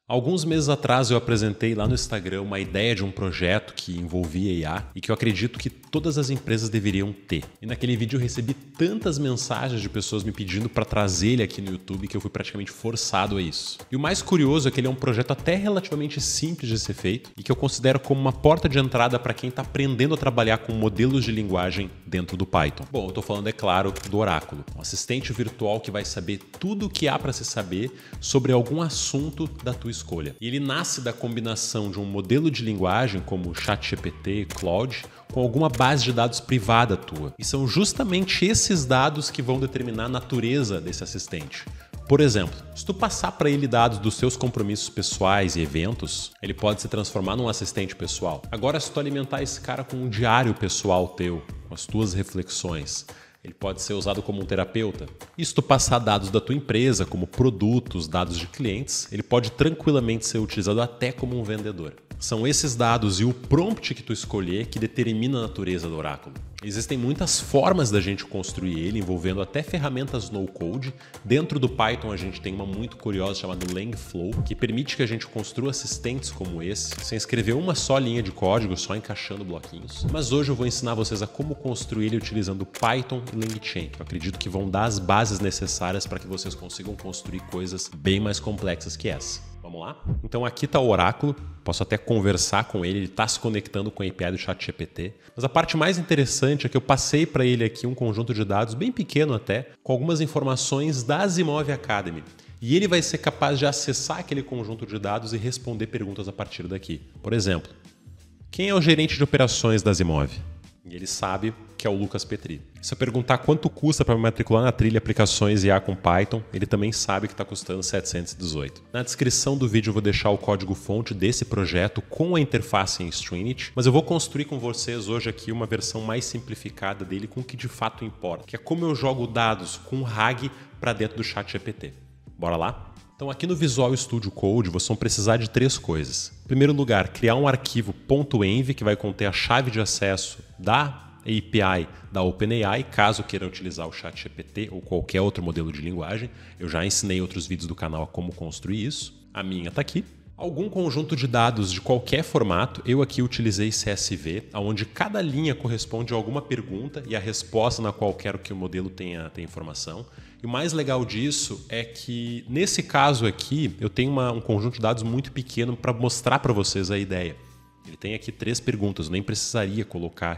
Alguns meses atrás eu apresentei lá no Instagram uma ideia de um projeto que envolvia IA e que eu acredito que todas as empresas deveriam ter. E naquele vídeo eu recebi tantas mensagens de pessoas me pedindo para trazer ele aqui no YouTube que eu fui praticamente forçado a isso. E o mais curioso é que ele é um projeto até relativamente simples de ser feito e que eu considero como uma porta de entrada para quem está aprendendo a trabalhar com modelos de linguagem dentro do Python. Bom, eu estou falando, é claro, do Oráculo, um assistente virtual que vai saber tudo o que há para se saber sobre algum assunto da tua escolha. E ele nasce da combinação de um modelo de linguagem como o ChatGPT, Claude, com alguma base de dados privada tua. E são justamente esses dados que vão determinar a natureza desse assistente. Por exemplo, se tu passar para ele dados dos seus compromissos pessoais e eventos, ele pode se transformar num assistente pessoal. Agora, se tu alimentar esse cara com um diário pessoal teu, com as tuas reflexões, ele pode ser usado como um terapeuta. E se tu passar dados da tua empresa, como produtos, dados de clientes, ele pode tranquilamente ser utilizado até como um vendedor. São esses dados e o prompt que tu escolher que determina a natureza do oráculo. Existem muitas formas da gente construir ele, envolvendo até ferramentas no-code. Dentro do Python a gente tem uma muito curiosa chamada Langflow, que permite que a gente construa assistentes como esse, sem escrever uma só linha de código, só encaixando bloquinhos. Mas hoje eu vou ensinar vocês a como construir ele utilizando Python e LangChain, que eu acredito que vão dar as bases necessárias para que vocês consigam construir coisas bem mais complexas que essa. Vamos lá? Então aqui está o oráculo, posso até conversar com ele, ele está se conectando com a API do ChatGPT. Mas a parte mais interessante é que eu passei para ele aqui um conjunto de dados bem pequeno até, com algumas informações da Asimov Academy. E ele vai ser capaz de acessar aquele conjunto de dados e responder perguntas a partir daqui. Por exemplo, quem é o gerente de operações da Asimov? E ele sabe que é o Lucas Petri. Se eu perguntar quanto custa para me matricular na trilha Aplicações IA com Python, ele também sabe que está custando 718. Na descrição do vídeo eu vou deixar o código-fonte desse projeto com a interface em Stringit, mas eu vou construir com vocês hoje aqui uma versão mais simplificada dele com o que de fato importa, que é como eu jogo dados com RAG para dentro do ChatGPT. Bora lá? Então aqui no Visual Studio Code vocês vão precisar de três coisas. Em primeiro lugar, criar um arquivo .env que vai conter a chave de acesso da API da OpenAI, caso queiram utilizar o ChatGPT ou qualquer outro modelo de linguagem. Eu já ensinei outros vídeos do canal a como construir isso. A minha está aqui. Algum conjunto de dados de qualquer formato, eu aqui utilizei CSV, onde cada linha corresponde a alguma pergunta e a resposta na qual quero que o modelo tenha informação. E o mais legal disso é que, nesse caso aqui, eu tenho um conjunto de dados muito pequeno para mostrar para vocês a ideia. Ele tem aqui 3 perguntas, eu nem precisaria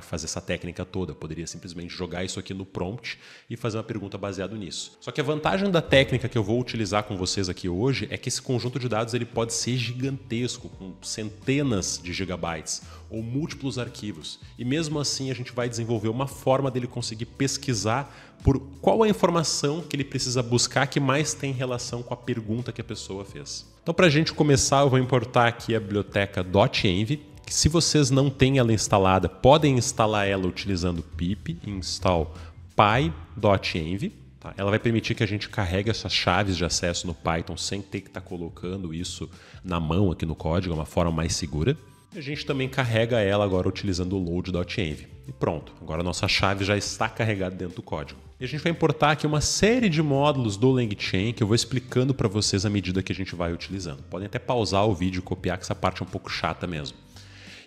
fazer essa técnica toda, eu poderia simplesmente jogar isso aqui no prompt e fazer uma pergunta baseada nisso. Só que a vantagem da técnica que eu vou utilizar com vocês aqui hoje é que esse conjunto de dados ele pode ser gigantesco, com centenas de gigabytes ou múltiplos arquivos. E mesmo assim a gente vai desenvolver uma forma dele conseguir pesquisar por qual a informação que ele precisa buscar que mais tem relação com a pergunta que a pessoa fez. Então, para a gente começar, eu vou importar aqui a biblioteca .env, que se vocês não têm ela instalada, podem instalar ela utilizando pip install py.env. Tá? Ela vai permitir que a gente carregue essas chaves de acesso no Python sem ter que estar colocando isso na mão aqui no código, é uma forma mais segura. A gente também carrega ela agora utilizando o load.env. E pronto, agora a nossa chave já está carregada dentro do código. E a gente vai importar aqui uma série de módulos do LangChain que eu vou explicando para vocês à medida que a gente vai utilizando. Podem até pausar o vídeo e copiar, que essa parte é um pouco chata mesmo.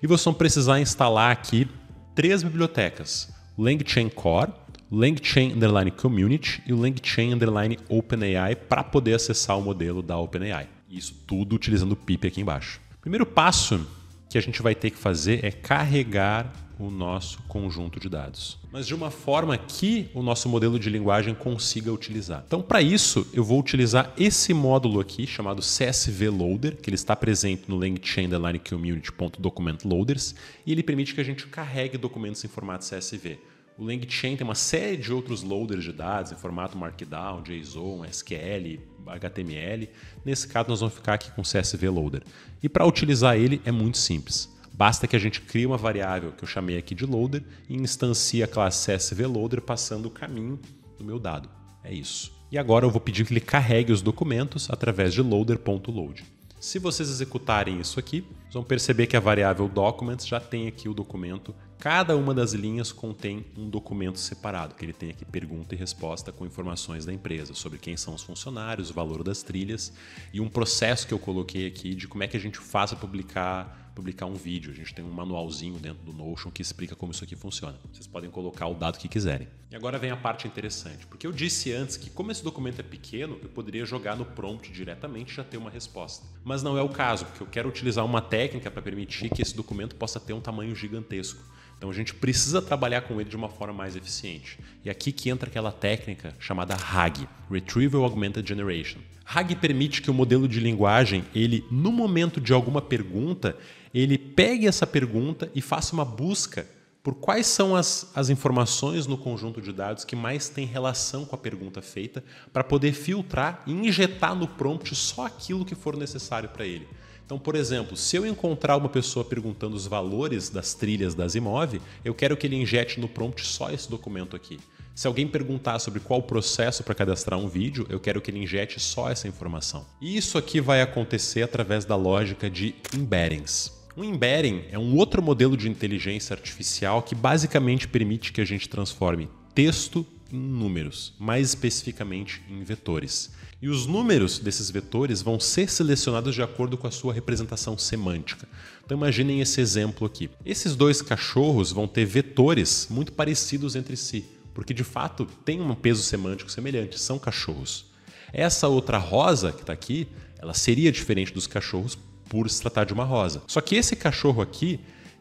E vocês vão precisar instalar aqui 3 bibliotecas. O LangChain Core, o LangChain Community e o LangChain OpenAI para poder acessar o modelo da OpenAI. Isso tudo utilizando o pip aqui embaixo. O primeiro passo que a gente vai ter que fazer é carregar o nosso conjunto de dados, mas de uma forma que o nosso modelo de linguagem consiga utilizar. Então, para isso, eu vou utilizar esse módulo aqui, chamado CSV Loader, que ele está presente no LangChain Community.documentLoaders, e ele permite que a gente carregue documentos em formato CSV. O LangChain tem uma série de outros loaders de dados em formato Markdown, JSON, SQL, HTML. Nesse caso, nós vamos ficar aqui com CSV Loader. E para utilizar ele é muito simples. Basta que a gente crie uma variável que eu chamei aqui de loader e instancie a classe CSV Loader passando o caminho do meu dado. É isso. E agora eu vou pedir que ele carregue os documentos através de loader.load. Se vocês executarem isso aqui, vocês vão perceber que a variável documents já tem aqui o documento Cada uma das linhas contém um documento separado, que ele tem aqui pergunta e resposta com informações da empresa, sobre quem são os funcionários, o valor das trilhas e um processo que eu coloquei aqui de como é que a gente faz para publicar um vídeo. A gente tem um manualzinho dentro do Notion que explica como isso aqui funciona. Vocês podem colocar o dado que quiserem. E agora vem a parte interessante, porque eu disse antes que como esse documento é pequeno, eu poderia jogar no prompt diretamente e já ter uma resposta. Mas não é o caso, porque eu quero utilizar uma técnica para permitir que esse documento possa ter um tamanho gigantesco. Então a gente precisa trabalhar com ele de uma forma mais eficiente. E aqui que entra aquela técnica chamada RAG, Retrieval Augmented Generation. RAG permite que o modelo de linguagem, ele, no momento de alguma pergunta, ele pegue essa pergunta e faça uma busca por quais são as informações no conjunto de dados que mais têm relação com a pergunta feita, para poder filtrar e injetar no prompt só aquilo que for necessário para ele. Então, por exemplo, se eu encontrar uma pessoa perguntando os valores das trilhas da Asimov, eu quero que ele injete no prompt só esse documento aqui. Se alguém perguntar sobre qual o processo para cadastrar um vídeo, eu quero que ele injete só essa informação. E isso aqui vai acontecer através da lógica de embeddings. Um embedding é um outro modelo de inteligência artificial que basicamente permite que a gente transforme texto em números, mais especificamente em vetores. E os números desses vetores vão ser selecionados de acordo com a sua representação semântica. Então imaginem esse exemplo aqui. Esses dois cachorros vão ter vetores muito parecidos entre si, porque de fato tem um peso semântico semelhante, são cachorros. Essa outra rosa que está aqui, ela seria diferente dos cachorros por se tratar de uma rosa. Só que esse cachorro aqui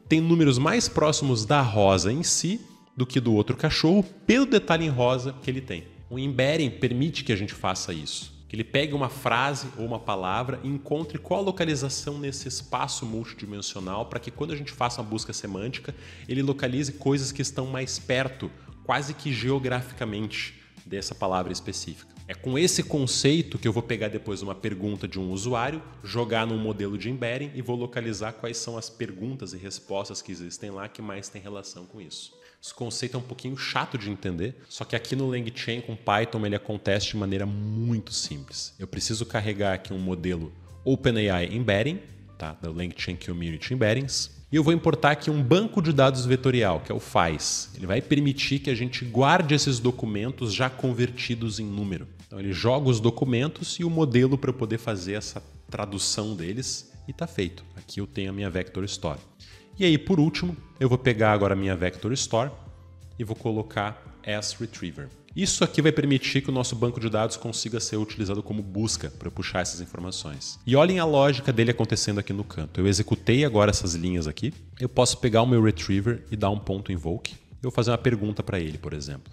tem números mais próximos da rosa em si do que do outro cachorro, pelo detalhe em rosa que ele tem. O embedding permite que a gente faça isso. Que ele pegue uma frase ou uma palavra e encontre qual a localização nesse espaço multidimensional para que quando a gente faça uma busca semântica, ele localize coisas que estão mais perto, quase que geograficamente, dessa palavra específica. É com esse conceito que eu vou pegar depois uma pergunta de um usuário, jogar num modelo de embedding e vou localizar quais são as perguntas e respostas que existem lá que mais têm relação com isso. Esse conceito é um pouquinho chato de entender, só que aqui no LangChain com Python ele acontece de maneira muito simples. Eu preciso carregar aqui um modelo OpenAI Embedding, tá? Da LangChain Community Embeddings, e eu vou importar aqui um banco de dados vetorial, que é o FAIS. Ele vai permitir que a gente guarde esses documentos já convertidos em número. Então ele joga os documentos e o modelo para eu poder fazer essa tradução deles e está feito. Aqui eu tenho a minha Vector Store. E aí, por último, eu vou pegar agora a minha Vector Store e vou colocar as-retriever. Isso aqui vai permitir que o nosso banco de dados consiga ser utilizado como busca para puxar essas informações. E olhem a lógica dele acontecendo aqui no canto. Eu executei agora essas linhas aqui. Eu posso pegar o meu retriever e dar um ponto invoke. Eu vou fazer uma pergunta para ele, por exemplo.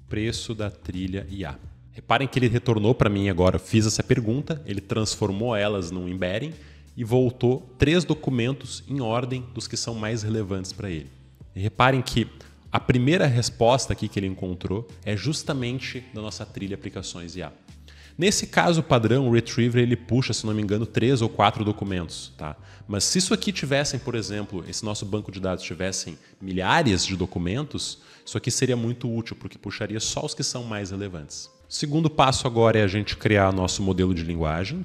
Preço da trilha IA. Reparem que ele retornou para mim agora. Eu fiz essa pergunta, ele transformou elas num embedding e voltou 3 documentos em ordem dos que são mais relevantes para ele. E reparem que a primeira resposta aqui que ele encontrou é justamente da nossa trilha Aplicações IA. Nesse caso padrão, o Retriever ele puxa, se não me engano, 3 ou 4 documentos. Tá? Mas se isso aqui tivessem, por exemplo, esse nosso banco de dados tivessem milhares de documentos, isso aqui seria muito útil, porque puxaria só os que são mais relevantes. O segundo passo agora é a gente criar nosso modelo de linguagem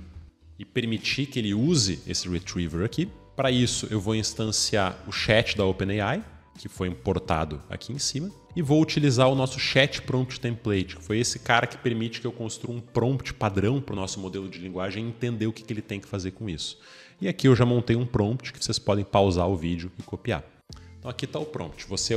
e permitir que ele use esse Retriever aqui. Para isso, eu vou instanciar o chat da OpenAI, que foi importado aqui em cima, e vou utilizar o nosso Chat Prompt Template, que foi esse cara que permite que eu construa um prompt padrão para o nosso modelo de linguagem e entender o que ele tem que fazer com isso. E aqui eu já montei um prompt que vocês podem pausar o vídeo e copiar. Então aqui está o prompt. Você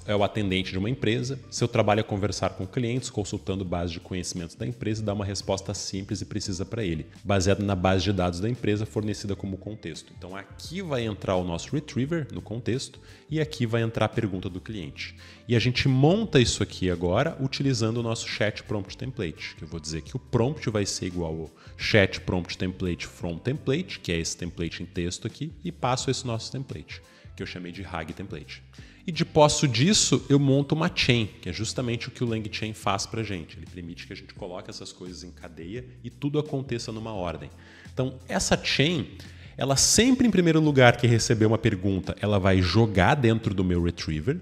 é o atendente de uma empresa, seu trabalho é conversar com clientes, consultando base de conhecimentos da empresa e dar uma resposta simples e precisa para ele, baseada na base de dados da empresa fornecida como contexto. Então aqui vai entrar o nosso retriever no contexto e aqui vai entrar a pergunta do cliente. E a gente monta isso aqui agora utilizando o nosso Chat Prompt Template, que eu vou dizer que o prompt vai ser igual ao Chat Prompt Template from template, que é esse template em texto aqui, e passo esse nosso template, que eu chamei de RAG Template. E de posse disso, eu monto uma chain, que é justamente o que o LangChain faz para a gente. Ele permite que a gente coloque essas coisas em cadeia e tudo aconteça numa ordem. Então, essa chain, ela sempre, em primeiro lugar que receber uma pergunta, ela vai jogar dentro do meu retriever,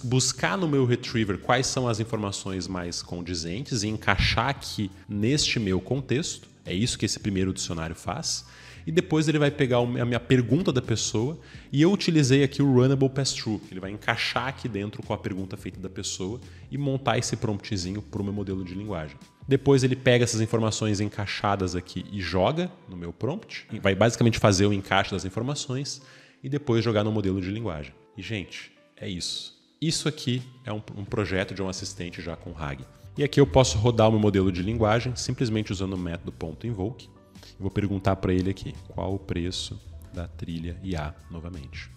buscar no meu retriever quais são as informações mais condizentes e encaixar aqui neste meu contexto. É isso que esse primeiro dicionário faz. E depois ele vai pegar a minha pergunta da pessoa e eu utilizei aqui o Runnable Pass-Through. Ele vai encaixar aqui dentro com a pergunta feita da pessoa e montar esse promptzinho para o meu modelo de linguagem. Depois ele pega essas informações encaixadas aqui e joga no meu prompt. Vai basicamente fazer o encaixe das informações e depois jogar no modelo de linguagem. E, gente, é isso. Isso aqui é um projeto de um assistente já com RAG. E aqui eu posso rodar o meu modelo de linguagem simplesmente usando o método .invoke. Eu vou perguntar para ele aqui, qual o preço da trilha IA novamente.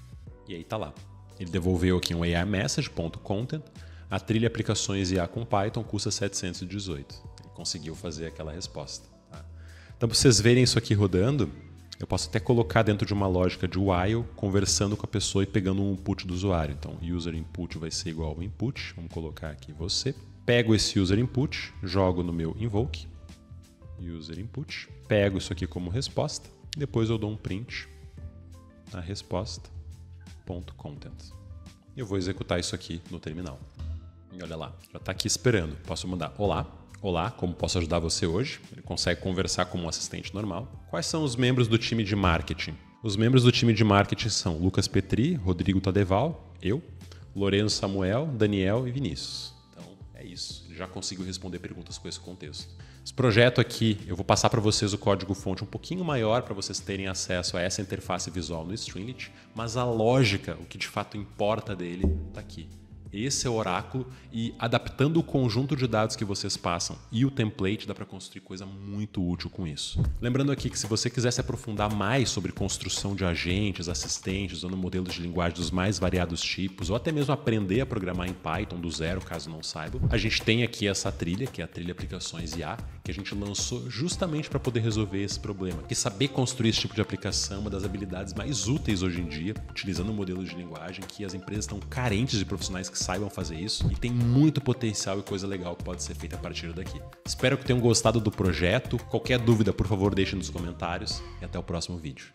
E aí tá lá. Ele devolveu aqui um AI message.content. A trilha aplicações IA com Python custa 718. Ele conseguiu fazer aquela resposta. Tá? Então, para vocês verem isso aqui rodando, eu posso até colocar dentro de uma lógica de while, conversando com a pessoa e pegando um input do usuário. Então, user input vai ser igual ao input. Vamos colocar aqui você. Pego esse user input, jogo no meu invoke. User input. Pego isso aqui como resposta. E depois eu dou um print na resposta.content. Eu vou executar isso aqui no terminal. E olha lá, já está aqui esperando. Posso mandar olá. Olá, como posso ajudar você hoje? Ele consegue conversar como um assistente normal. Quais são os membros do time de marketing? Os membros do time de marketing são Lucas Petri, Rodrigo Tadeval, eu, Lorenzo Samuel, Daniel e Vinícius. Então é isso. Ele já conseguiu responder perguntas com esse contexto. Esse projeto aqui, eu vou passar para vocês o código-fonte um pouquinho maior para vocês terem acesso a essa interface visual no Streamlit, mas a lógica, o que de fato importa dele, está aqui. Esse é o oráculo e adaptando o conjunto de dados que vocês passam e o template dá para construir coisa muito útil com isso. Lembrando aqui que se você quiser se aprofundar mais sobre construção de agentes, assistentes, usando modelos de linguagem dos mais variados tipos ou até mesmo aprender a programar em Python do zero, caso não saiba, a gente tem aqui essa trilha, que é a trilha Aplicações IA, que a gente lançou justamente para poder resolver esse problema. Porque saber construir esse tipo de aplicação é uma das habilidades mais úteis hoje em dia, utilizando modelos de linguagem que as empresas estão carentes de profissionais que saibam fazer isso e tem muito potencial e coisa legal que pode ser feita a partir daqui. Espero que tenham gostado do projeto. Qualquer dúvida, por favor, deixe nos comentários e até o próximo vídeo.